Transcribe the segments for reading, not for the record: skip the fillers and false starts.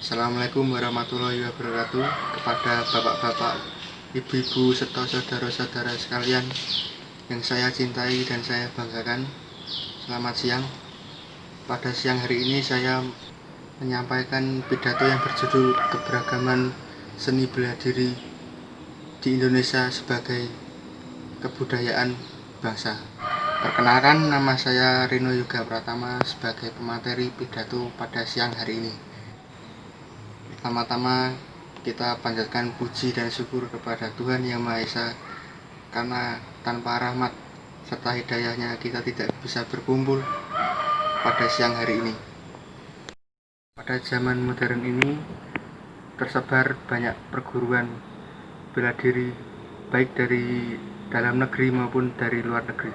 Assalamualaikum warahmatullahi wabarakatuh kepada bapak-bapak, ibu-ibu, serta saudara-saudara sekalian yang saya cintai dan saya banggakan. Selamat siang. Pada siang hari ini saya menyampaikan pidato yang berjudul keberagaman seni bela diri di Indonesia sebagai kebudayaan bangsa. Perkenalkan, nama saya Rino Yoga Pratama sebagai pemateri pidato pada siang hari ini. Pertama-tama kita panjatkan puji dan syukur kepada Tuhan Yang Maha Esa, karena tanpa rahmat serta hidayahnya kita tidak bisa berkumpul pada siang hari ini. Pada zaman modern ini tersebar banyak perguruan bela diri, baik dari dalam negeri maupun dari luar negeri.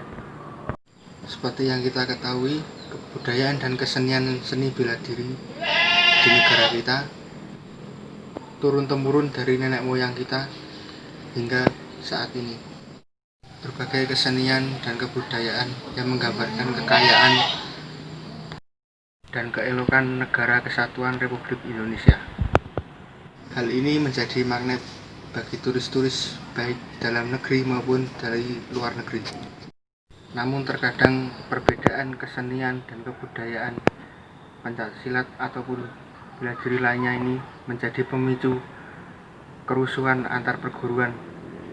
Seperti yang kita ketahui, kebudayaan dan kesenian seni bela diri di negara kita turun-temurun dari nenek moyang kita hingga saat ini. Berbagai kesenian dan kebudayaan yang menggambarkan kekayaan dan keelokan Negara Kesatuan Republik Indonesia. Hal ini menjadi magnet bagi turis-turis baik dalam negeri maupun dari luar negeri. Namun terkadang perbedaan kesenian dan kebudayaan Pencaksilat ataupun bela diri lainnya ini menjadi pemicu kerusuhan antar perguruan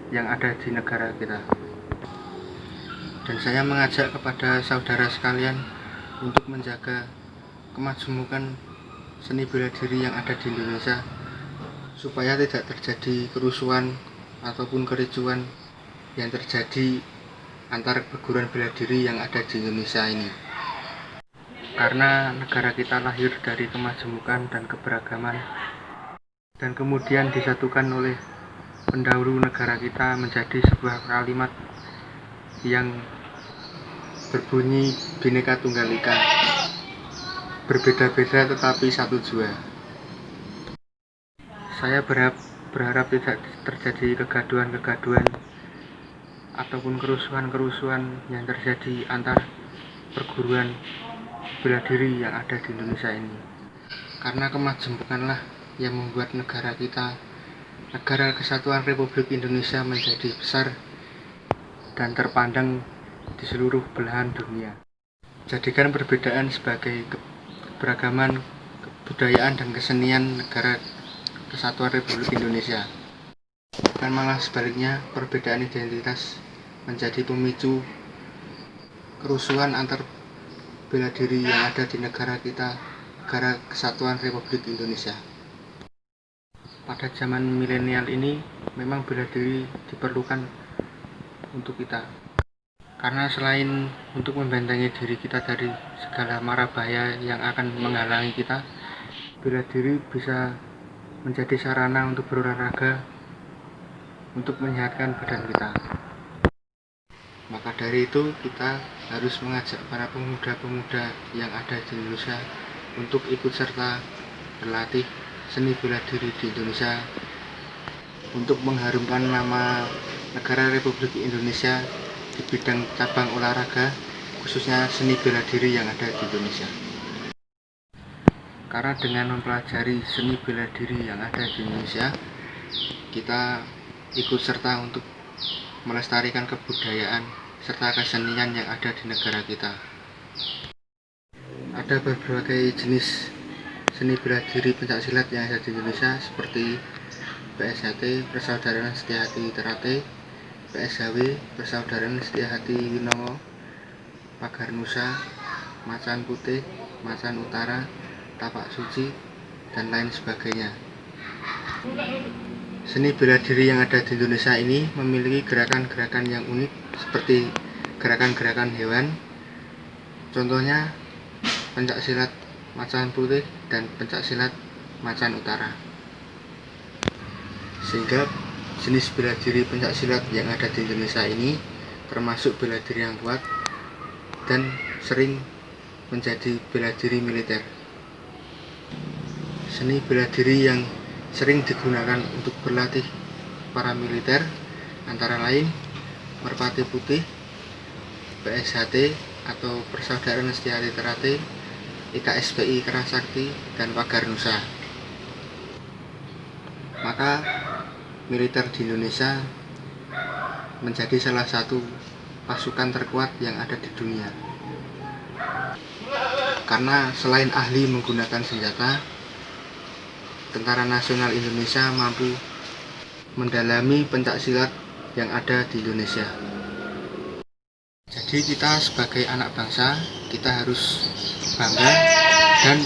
yang ada di negara kita. Dan saya mengajak kepada saudara sekalian untuk menjaga kemajemukan seni bela diri yang ada di Indonesia, supaya tidak terjadi kerusuhan ataupun kericuan yang terjadi antar perguruan bela diri yang ada di Indonesia ini. Karena negara kita lahir dari kemajemukan dan keberagaman, dan kemudian disatukan oleh pendahulu negara kita menjadi sebuah kalimat yang berbunyi Bhinneka Tunggal Ika, berbeda-beda tetapi satu jua. Saya berharap tidak terjadi kegaduhan-kegaduhan ataupun kerusuhan-kerusuhan yang terjadi antar perguruan bela diri yang ada di Indonesia ini. Karena kemajemukanlah yang membuat negara kita, Negara Kesatuan Republik Indonesia, menjadi besar dan terpandang di seluruh belahan dunia. Jadikan perbedaan sebagai keberagaman kebudayaan dan kesenian Negara Kesatuan Republik Indonesia. Bukan malah sebaliknya, perbedaan identitas menjadi pemicu kerusuhan antar bela diri yang ada di negara kita, Negara Kesatuan Republik Indonesia. Pada zaman milenial ini memang bela diri diperlukan untuk kita, karena selain untuk membentengi diri kita dari segala mara bahaya yang akan menghalangi kita, bela diri bisa menjadi sarana untuk berolahraga, untuk menyehatkan badan kita. Maka dari itu kita harus mengajak para pemuda-pemuda yang ada di Indonesia untuk ikut serta berlatih seni bela diri di Indonesia, untuk mengharumkan nama Negara Republik Indonesia di bidang cabang olahraga, khususnya seni bela diri yang ada di Indonesia. Karena dengan mempelajari seni bela diri yang ada di Indonesia, kita ikut serta untuk melestarikan kebudayaan serta kesenian yang ada di negara kita. Ada berbagai jenis seni bela diri pencaksilat yang ada di Indonesia, seperti PSHT Persaudaraan Setia-Hati Ternate, PSHW Persaudaraan Setia-Hati Winongo, Pagar Nusa, Macan Putih, Macan Utara, Tapak Suci, dan lain sebagainya. Seni bela diri yang ada di Indonesia ini memiliki gerakan-gerakan yang unik, seperti gerakan-gerakan hewan, contohnya pencaksilat Macan Putih dan pencaksilat Macan Utara. Sehingga jenis bela diri pencaksilat yang ada di Indonesia ini termasuk bela diri yang kuat dan sering menjadi bela diri militer. Seni bela diri yang sering digunakan untuk berlatih para militer antara lain Merpati Putih, PSHT atau Persaudaraan Setia-Hati Ternate, IKSPI Kerasakti, dan Pagar Nusa. maka militer di Indonesia menjadi salah satu pasukan terkuat yang ada di dunia. Karena selain ahli menggunakan senjata, Tentara Nasional Indonesia mampu mendalami pencak silat yang ada di Indonesia. Jadi kita sebagai anak bangsa, kita harus bangga dan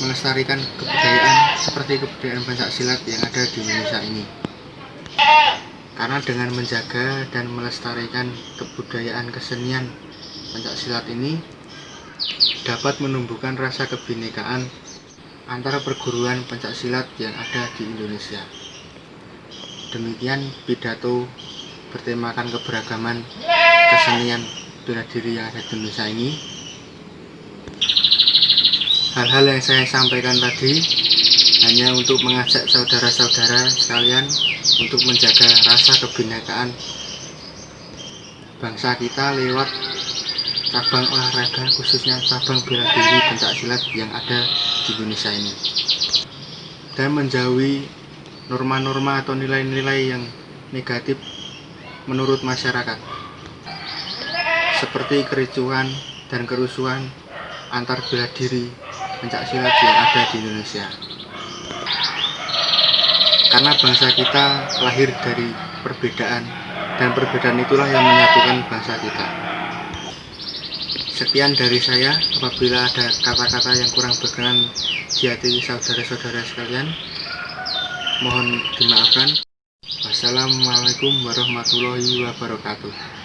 melestarikan kebudayaan seperti kebudayaan pencak silat yang ada di Indonesia ini. Karena dengan menjaga dan melestarikan kebudayaan kesenian pencak silat ini dapat menumbuhkan rasa kebinekaan antara perguruan pencak silat yang ada di Indonesia. Demikian pidato bertemakan keberagaman kesenian bela diri yang ada di Indonesia ini. Hal-hal yang saya sampaikan tadi hanya untuk mengajak saudara-saudara sekalian untuk menjaga rasa kebinekaan bangsa kita lewat cabang olahraga, khususnya cabang bela diri pencak silat yang ada di Indonesia ini, dan menjauhi norma-norma atau nilai-nilai yang negatif menurut masyarakat, seperti kericuhan dan kerusuhan antar bela diri pencak silat yang ada di Indonesia. Karena bangsa kita lahir dari perbedaan, dan perbedaan itulah yang menyatukan bangsa kita. Sekian dari saya. Apabila ada kata-kata yang kurang berkenan di hati saudara-saudara sekalian, mohon dimaafkan. Wassalamualaikum warahmatullahi wabarakatuh.